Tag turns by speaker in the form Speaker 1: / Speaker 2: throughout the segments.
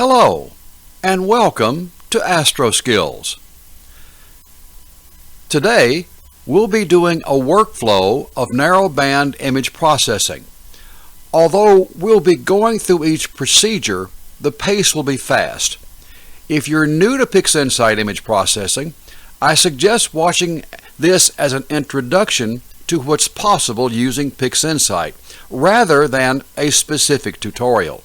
Speaker 1: Hello, and welcome to Astro Skills. Today, we'll be doing a workflow of narrowband image processing. Although we'll be going through each procedure, the pace will be fast. If you're new to Pixinsight image processing, I suggest watching this as an introduction to what's possible using Pixinsight, rather than a specific tutorial.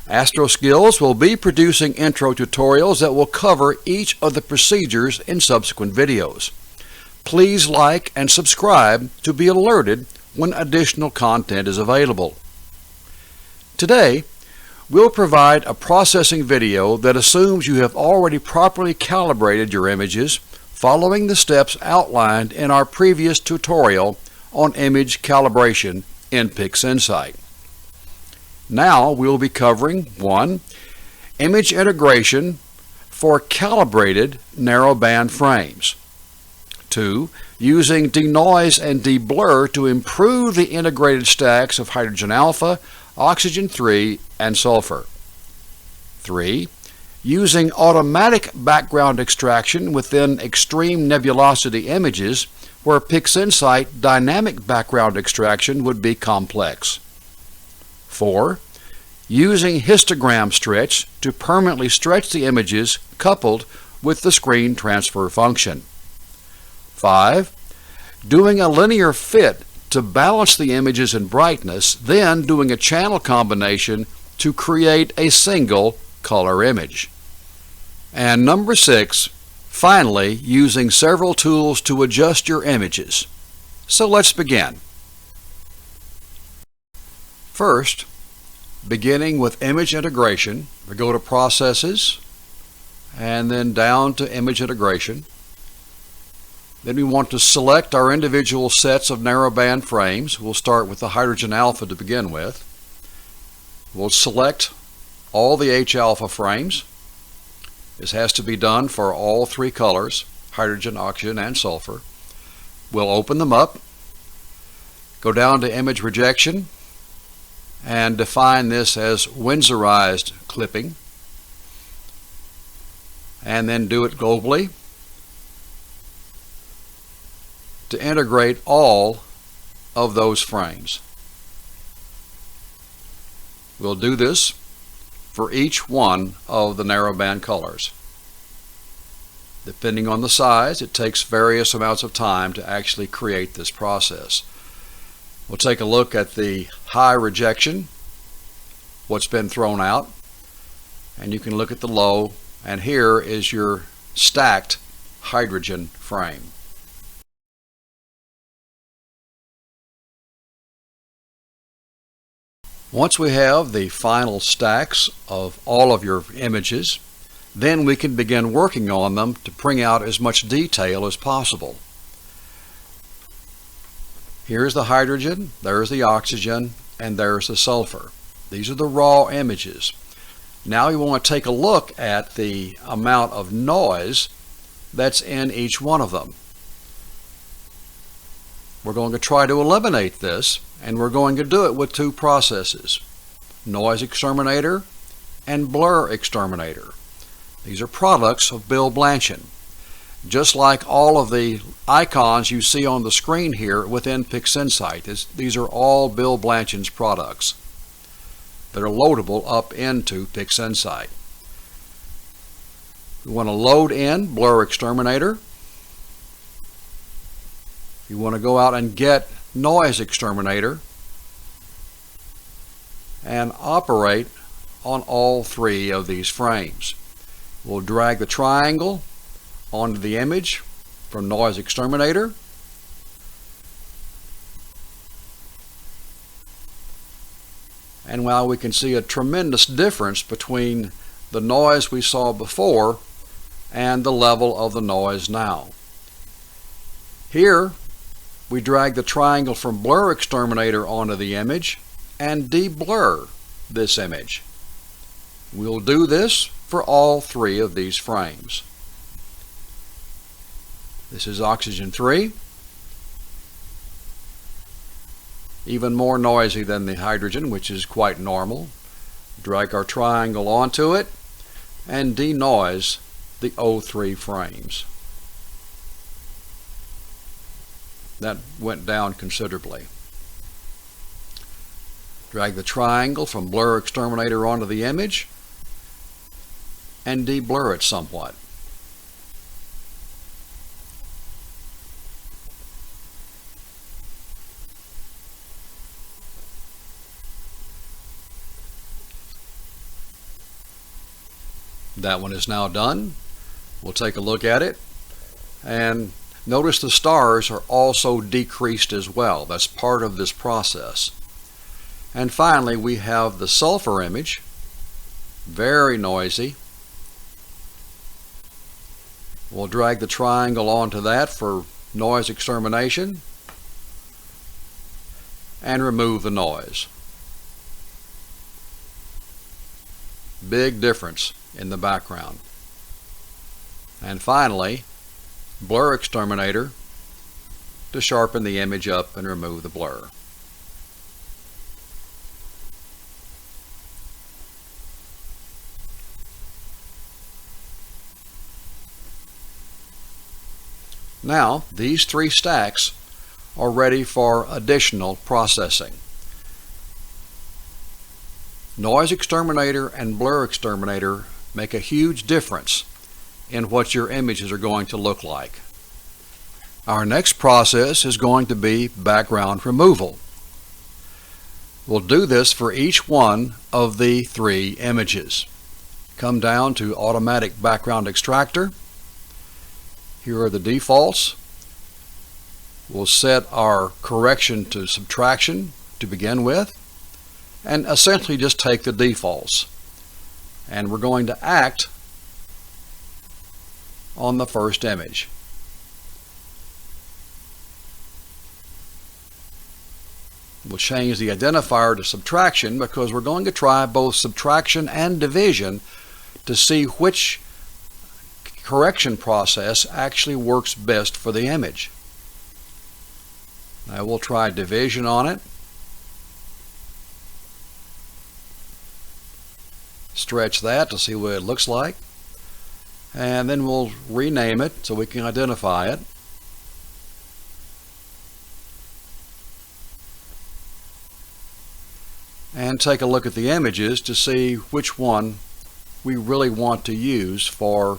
Speaker 1: Astro Skills will be producing intro tutorials that will cover each of the procedures in subsequent videos. Please like and subscribe to be alerted when additional content is available. Today, we'll provide a processing video that assumes you have already properly calibrated your images following the steps outlined in our previous tutorial on image calibration in Pixinsight. Now we'll be covering 1. Image integration for calibrated narrowband frames. 2. Using denoise and deblur to improve the integrated stacks of hydrogen alpha, oxygen 3, and sulfur. 3. Using automatic background extraction within extreme nebulosity images where Pixinsight dynamic background extraction would be complex. 4. Using histogram stretch to permanently stretch the images coupled with the screen transfer function. 5. Doing a linear fit to balance the images in brightness, then doing a channel combination to create a single color image. And number 6, finally, using several tools to adjust your images. So let's begin. First, beginning with image integration, we go to Processes and then down to Image Integration. Then we want to select our individual sets of narrowband frames. We'll start with the hydrogen alpha to begin with. We'll select all the H-alpha frames. This has to be done for all 3 colors, hydrogen, oxygen, and sulfur. We'll open them up, go down to Image Rejection, and define this as Windsorized clipping, and then do it globally to integrate all of those frames. We'll do this for each one of the narrowband colors. Depending on the size, it takes various amounts of time to actually create this process. We'll take a look at the high rejection, what's been thrown out, and you can look at the low, and here is your stacked hydrogen frame. Once we have the final stacks of all of your images, then we can begin working on them to bring out as much detail as possible. Here's the hydrogen, there's the oxygen, and there's the sulfur. These are the raw images. Now we want to take a look at the amount of noise that's in each one of them. We're going to try to eliminate this, and we're going to do it with 2 processes: Noise Exterminator and Blur Exterminator. These are products of Bill Blanchin. Just like all of the icons you see on the screen here within Pixinsight, these are all Bill Blanchin's products that are loadable up into Pixinsight. We want to load in Blur Exterminator. You want to go out and get Noise Exterminator and operate on all 3 of these frames. We'll drag the triangle onto the image from Noise Exterminator. And while we can see a tremendous difference between the noise we saw before and the level of the noise now. Here, we drag the triangle from Blur Exterminator onto the image and deblur this image. We'll do this for all 3 of these frames. This is oxygen 3. Even more noisy than the hydrogen, which is quite normal. Drag our triangle onto it and denoise the O3 frames. That went down considerably. Drag the triangle from Blur Exterminator onto the image and de-blur it somewhat. That one is now done. We'll take a look at it, and notice the stars are also decreased as well. That's part of this process. And finally, we have the sulfur image, very noisy. We'll drag the triangle onto that for noise extermination and remove the noise. Big difference in the background. And finally, Blur Exterminator to sharpen the image up and remove the blur. Now, these three stacks are ready for additional processing. Noise Exterminator and Blur Exterminator make a huge difference in what your images are going to look like. Our next process is going to be background removal. We'll do this for each one of the three images. Come down to Automatic Background Extractor. Here are the defaults. We'll set our correction to subtraction to begin with, and essentially just take the defaults. And we're going to act on the first image. We'll change the identifier to subtraction because we're going to try both subtraction and division to see which correction process actually works best for the image. Now we'll try division on it. Stretch that to see what it looks like, and then we'll rename it so we can identify it. And take a look at the images to see which one we really want to use for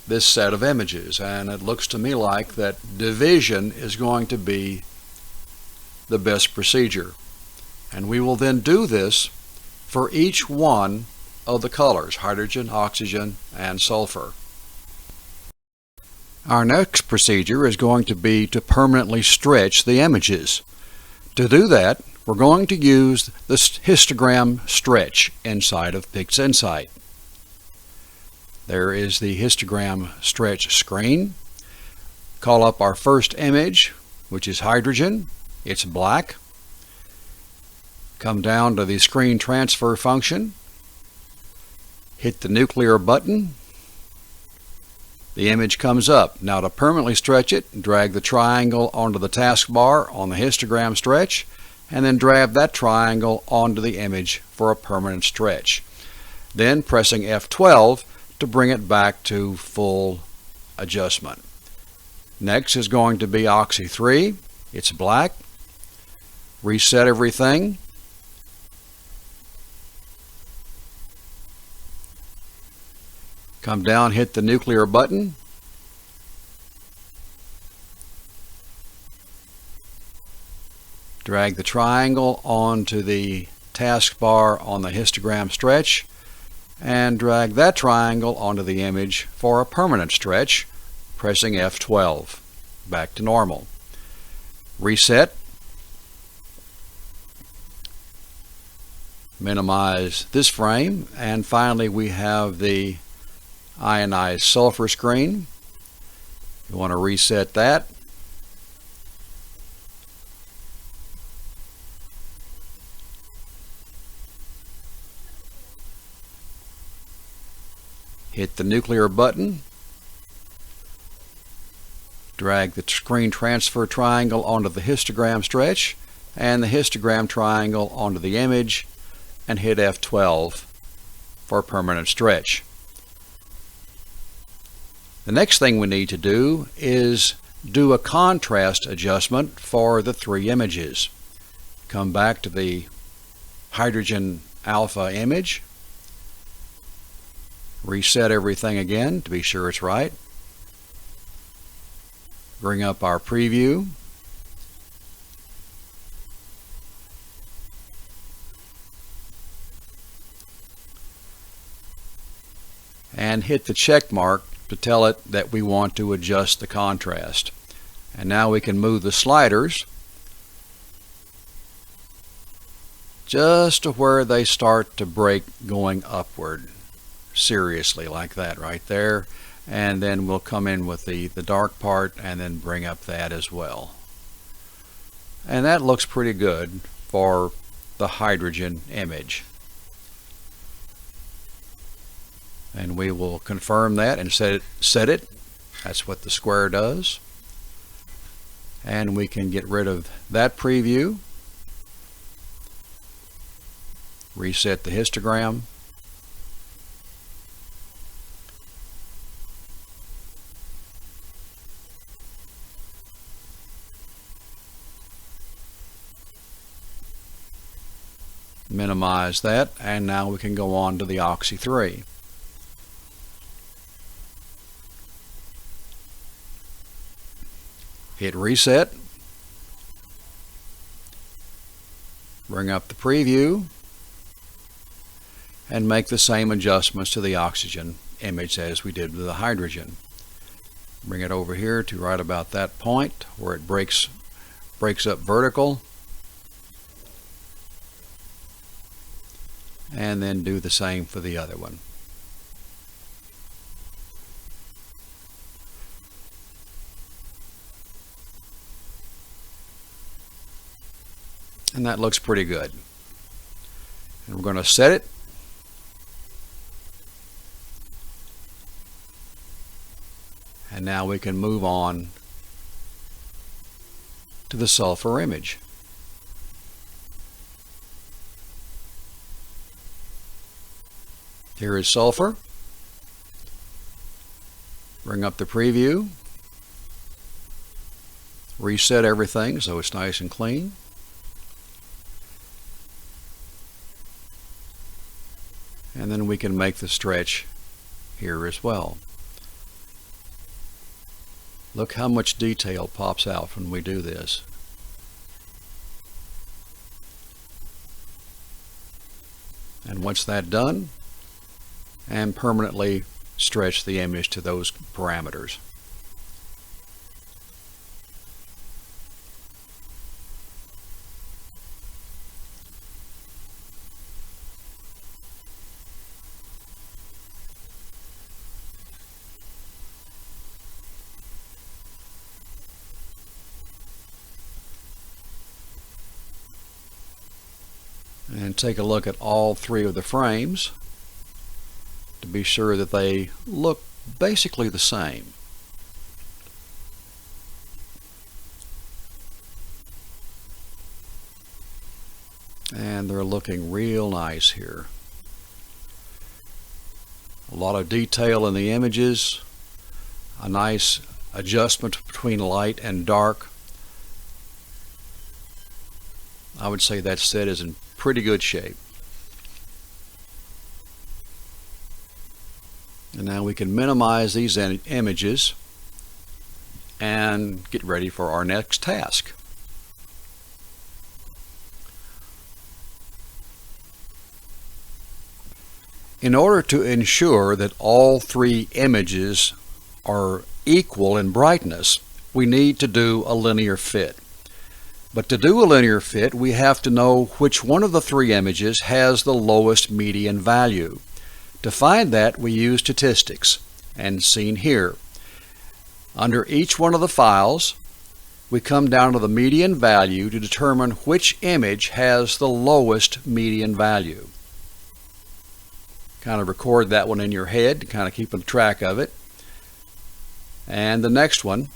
Speaker 1: this set of images. And it looks to me like that division is going to be the best procedure. And we will then do this for each one of the colors, hydrogen, oxygen, and sulfur. Our next procedure is going to be to permanently stretch the images. To do that, we're going to use the histogram stretch inside of Pixinsight. There is the histogram stretch screen. Call up our first image, which is hydrogen. It's black. Come down to the screen transfer function. Hit the nuclear button. The image comes up. Now to permanently stretch it, drag the triangle onto the taskbar on the histogram stretch, and then drag that triangle onto the image for a permanent stretch. Then pressing F12 to bring it back to full adjustment. Next is going to be Oxy 3. It's black. Reset everything. Come down, hit the nuclear button. Drag the triangle onto the taskbar on the histogram stretch and drag that triangle onto the image for a permanent stretch, pressing F12. Back to normal. Reset. Minimize this frame, and finally we have the ionized sulfur screen. You want to reset that. Hit the nuclear button. Drag the screen transfer triangle onto the histogram stretch and the histogram triangle onto the image, and hit F12 for permanent stretch. The next thing we need to do is do a contrast adjustment for the three images. Come back to the hydrogen alpha image, reset everything again to be sure it's right, bring up our preview, and hit the check mark to tell it that we want to adjust the contrast. And now we can move the sliders just to where they start to break going upward, seriously, like that right there. And then we'll come in with the dark part and then bring up that as well. And that looks pretty good for the hydrogen image. And we will confirm that and set it. That's what the square does. And we can get rid of that preview, reset the histogram, minimize that, and now we can go on to the Oxy 3. Hit reset, bring up the preview, and make the same adjustments to the oxygen image as we did with the hydrogen. Bring it over here to right about that point where it breaks up vertical, and then do the same for the other one. And that looks pretty good. And we're going to set it. And now we can move on to the sulfur image. Here is sulfur. Bring up the preview. Reset everything so it's nice and clean. And then we can make the stretch here as well. Look how much detail pops out when we do this. And once that's done, and permanently stretch the image to those parameters. And take a look at all three of the frames to be sure that they look basically the same. And they're looking real nice here. A lot of detail in the images, a nice adjustment between light and dark. I would say that set is in pretty good shape. And now we can minimize these images and get ready for our next task. In order to ensure that all three images are equal in brightness, we need to do a linear fit. But to do a linear fit, we have to know which one of the three images has the lowest median value. To find that, we use statistics, and seen here. Under each one of the files, we come down to the median value to determine which image has the lowest median value. Kind of record that one in your head, kind of keeping track of it. And the next one.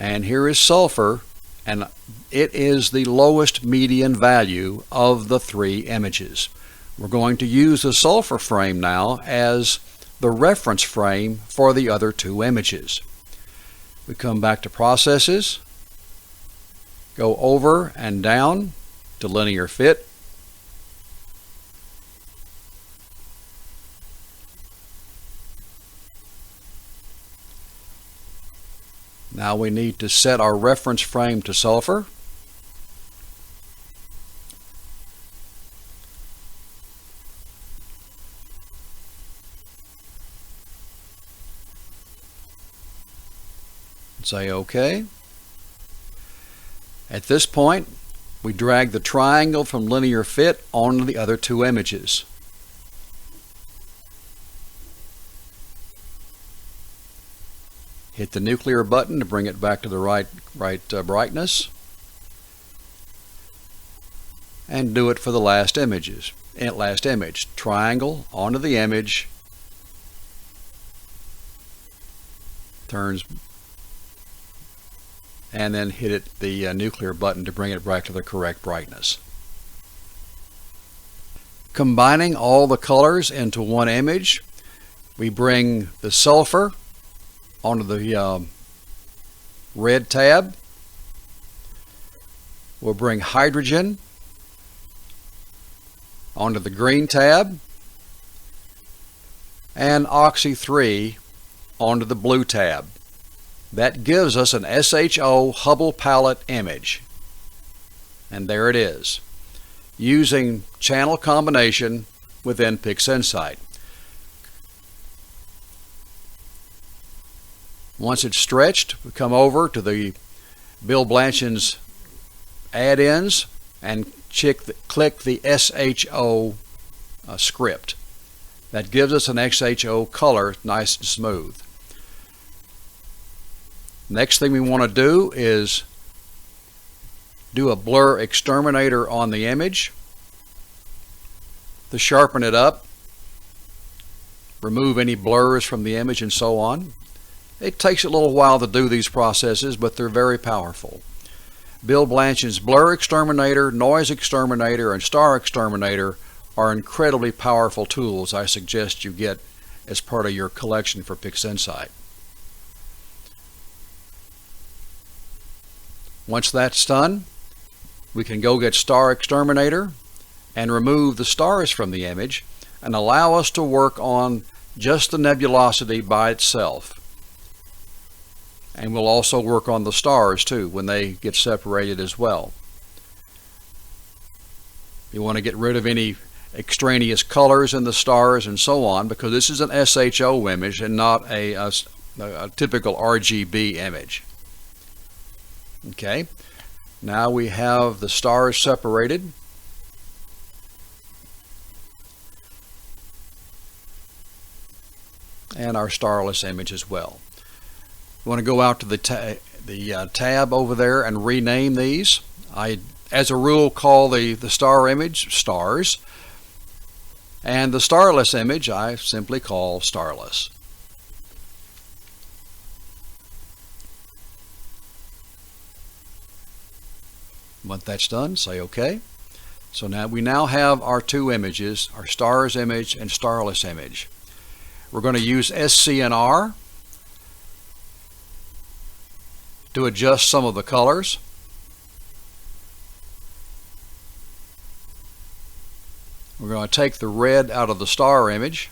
Speaker 1: And here is sulfur, and it is the lowest median value of the three images. We're going to use the sulfur frame now as the reference frame for the other two images. We come back to Processes, go over and down to Linear Fit, now we need to set our reference frame to sulfur. Say OK. At this point, we drag the triangle from Linear Fit onto the other two images. Hit the nuclear button to bring it back to the right brightness, and do it for the last image. Triangle onto the image, turns, and then hit the nuclear button to bring it back to the correct brightness. Combining all the colors into one image, we bring the sulfur onto the red tab. We'll bring hydrogen onto the green tab, and Oxy 3 onto the blue tab. That gives us an SHO Hubble palette image. And there it is, using channel combination within Pixinsight. Once it's stretched, we come over to the Bill Blanchen's add-ins and click the SHO script. That gives us an SHO color, nice and smooth. Next thing we want to do is do a blur exterminator on the image to sharpen it up, remove any blurs from the image, and so on. It takes a little while to do these processes, but they're very powerful. Bill Blanchen's blur exterminator, noise exterminator, and star exterminator are incredibly powerful tools I suggest you get as part of your collection for Pixinsight. Once that's done, we can go get Star Exterminator and remove the stars from the image and allow us to work on just the nebulosity by itself. And we'll also work on the stars too when they get separated as well. You want to get rid of any extraneous colors in the stars and so on, because this is an SHO image and not a typical RGB image. Okay, now we have the stars separated. And our starless image as well. We want to go out to the tab over there and rename these. I, as a rule, call the star image stars, and the starless image I simply call starless. Once that's done, say OK. So now we have our two images, our stars image and starless image. We're going to use SCNR to adjust some of the colors. We're going to take the red out of the star image.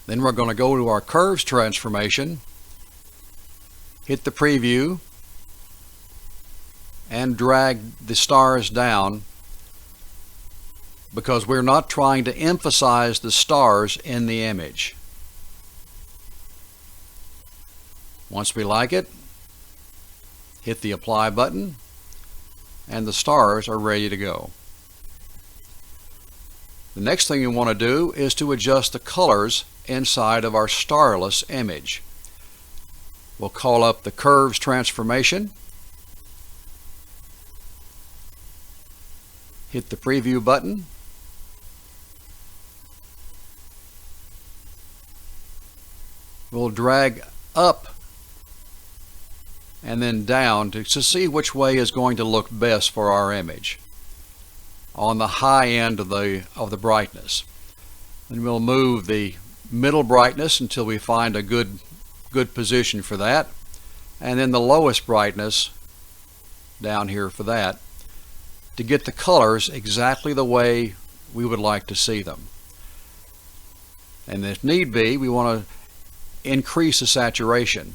Speaker 1: Then we're going to go to our curves transformation, hit the preview, and drag the stars down, because we're not trying to emphasize the stars in the image. Once we like it, hit the apply button, and the stars are ready to go. The next thing you want to do is to adjust the colors inside of our starless image. We'll call up the curves transformation, hit the preview button, We'll drag up and then down to see which way is going to look best for our image on the high end of the brightness. And we'll move the middle brightness until we find a good position for that, and then the lowest brightness down here for that, to get the colors exactly the way we would like to see them. And if need be, we want to increase the saturation.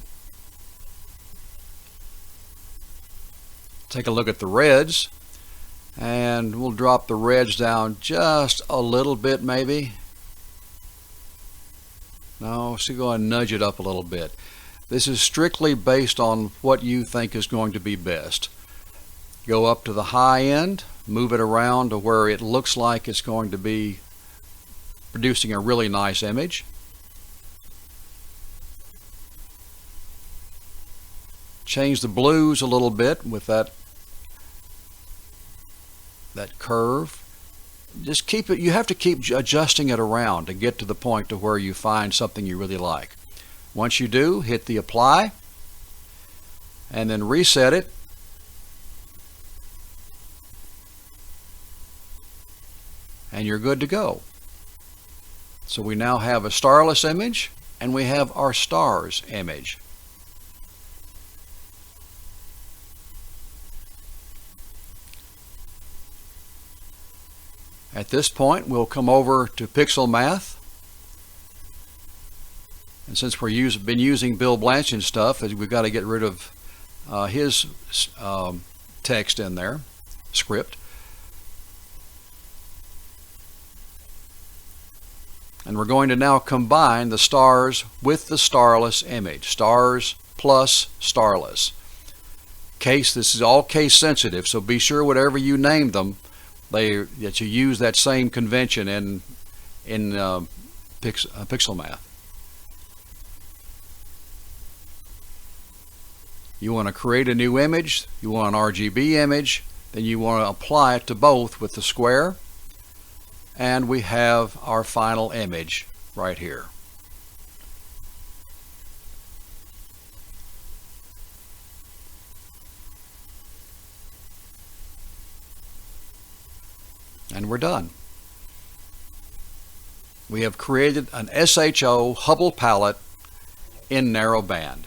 Speaker 1: Take a look at the reds, and we'll drop the reds down just a little bit, maybe. No, so go and nudge it up a little bit. This is strictly based on what you think is going to be best. Go up to the high end, move it around to where it looks like it's going to be producing a really nice image. Change the blues a little bit with that curve. Just keep it, you have to keep adjusting it around to get to the point to where you find something you really like. Once you do, hit the apply and then reset it. And you're good to go. So we now have a starless image and we have our stars image. At this point, we'll come over to Pixel Math. And since we've been using Bill Blanchard's stuff, we've got to get rid of his text in there, script. And we're going to now combine the stars with the starless image. Stars plus starless. This is all case sensitive, so be sure whatever you name them, that you use that same convention in Pixel Math. You want to create a new image, you want an RGB image, then you want to apply it to both with the square, and we have our final image right here. And we're done. We have created an SHO Hubble palette in narrowband.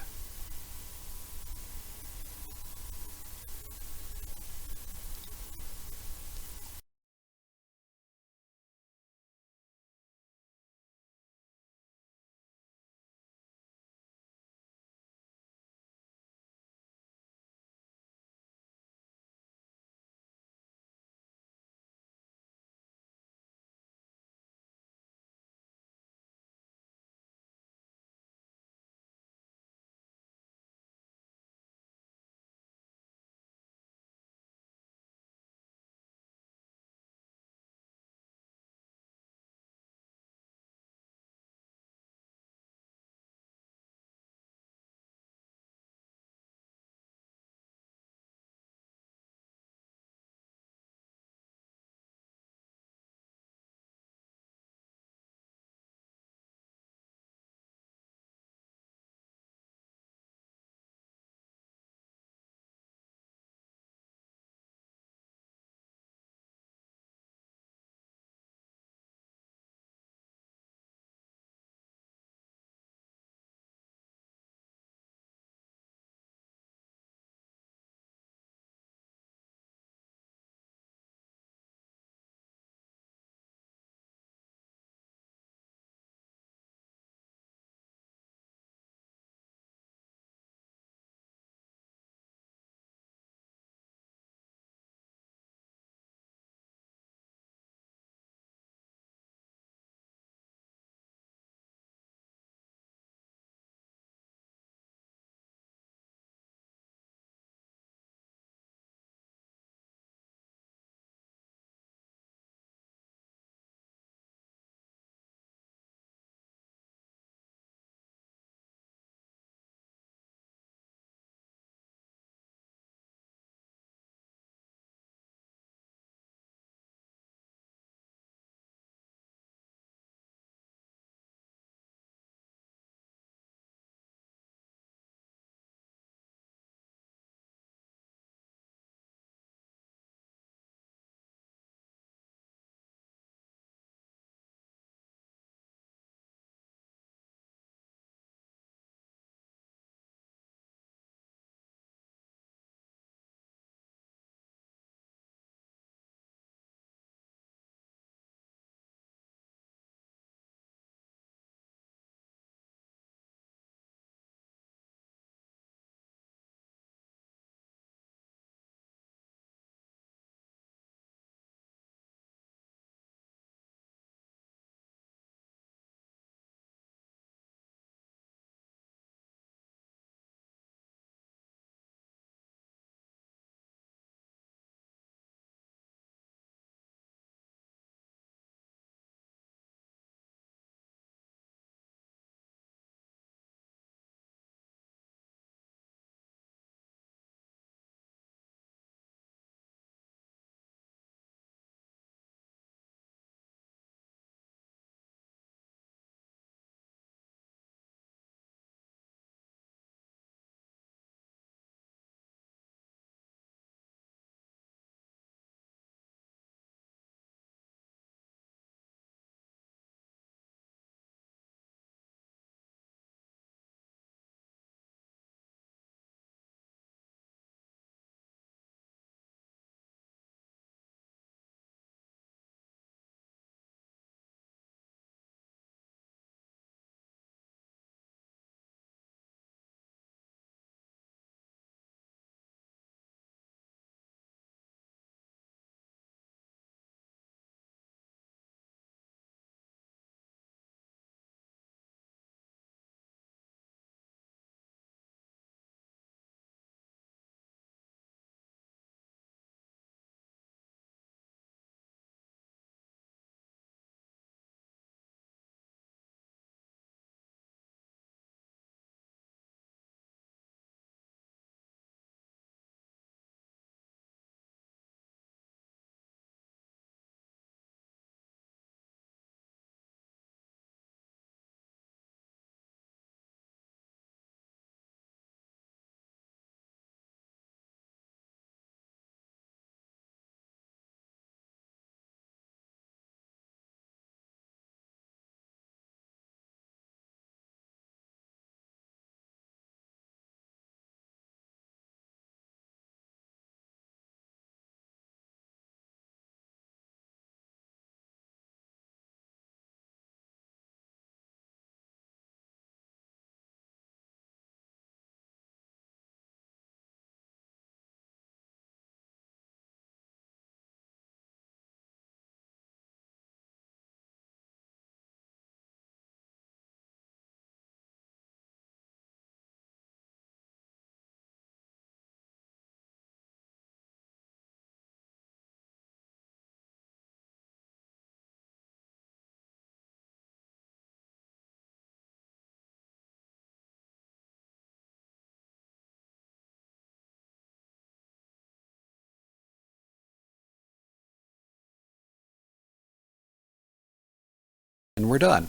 Speaker 1: And we're done.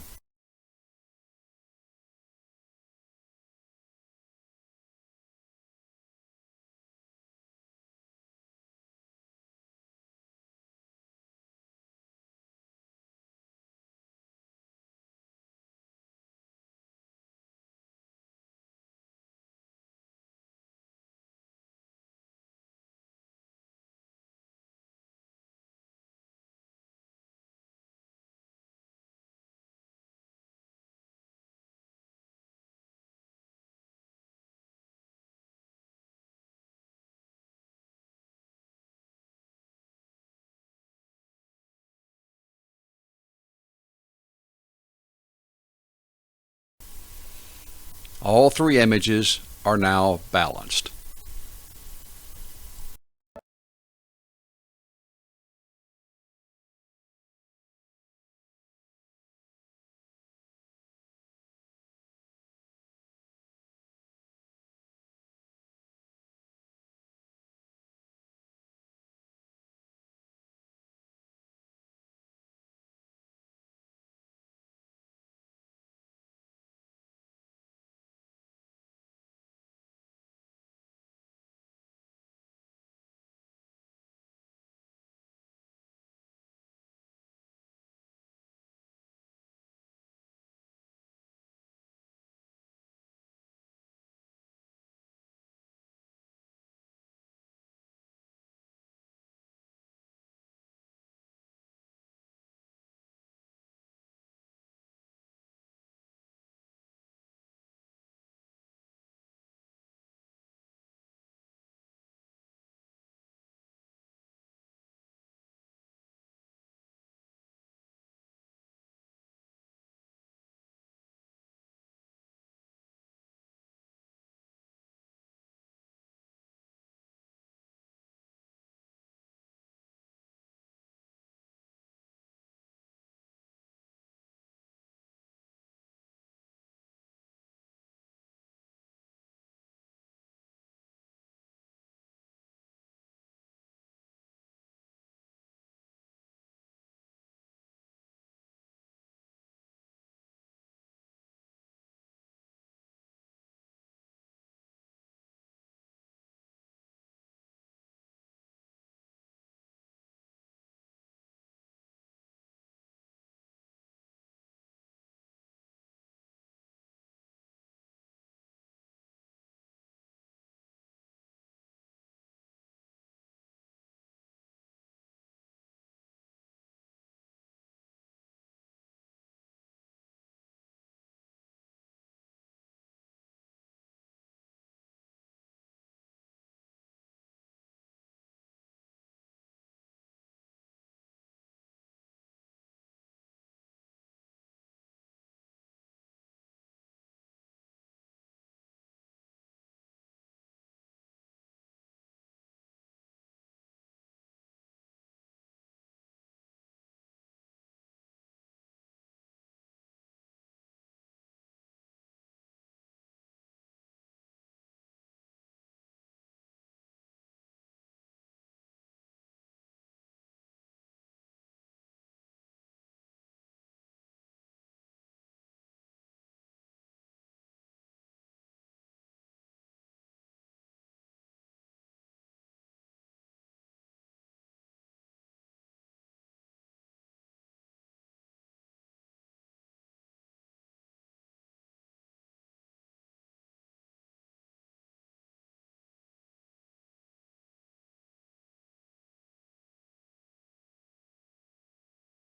Speaker 1: All three images are now balanced.